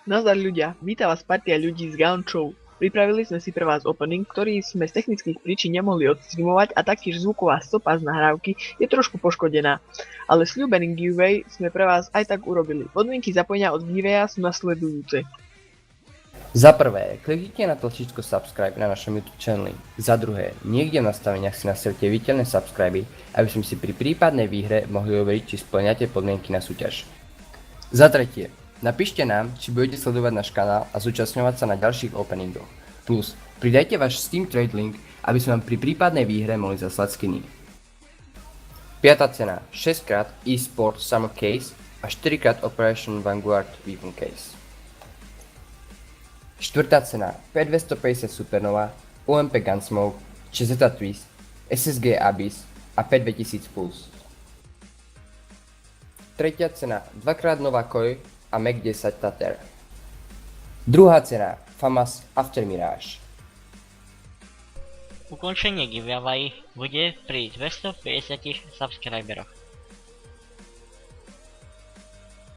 Nazdar ľudia, víta vás partia ľudí z Gaon Show. Pripravili sme si pre vás opening, ktorý sme z technických príčin nemohli odstreamovať a taktiež zvuková stopa z nahrávky je trošku poškodená. Ale sľúbený giveaway sme pre vás aj tak urobili. Podmienky zapojenia od giveawaya sú nasledujúce. Za prvé, kliknite na tlačítko subscribe na našom YouTube channeli. Za druhé, niekde v nastaveniach si nastavte viditeľné subscriby, aby sme si pri prípadnej výhre mohli overiť, či spĺňate podmienky na súťaž. Za tretie, napíšte nám, či budete sledovať náš kanál a zúčastňovať sa na ďalších openingoch. Plus, pridajte váš Steam Trade link, aby sme vám pri prípadnej výhre mohli zaslať skiny. 5. cena, 6x eSport Summer Case a 4x Operation Vanguard Weapon Case. 4. cena, P250 Supernova, UMP Gunsmoke, ČZ Twist, SSG Abyss a P2000 Plus. 3. cena, 2x Nova Koi a Mac 10 Tater. 2. cena, FAMAS After Mirage. Ukončenie giveaway bude pri 250 subscriberoch.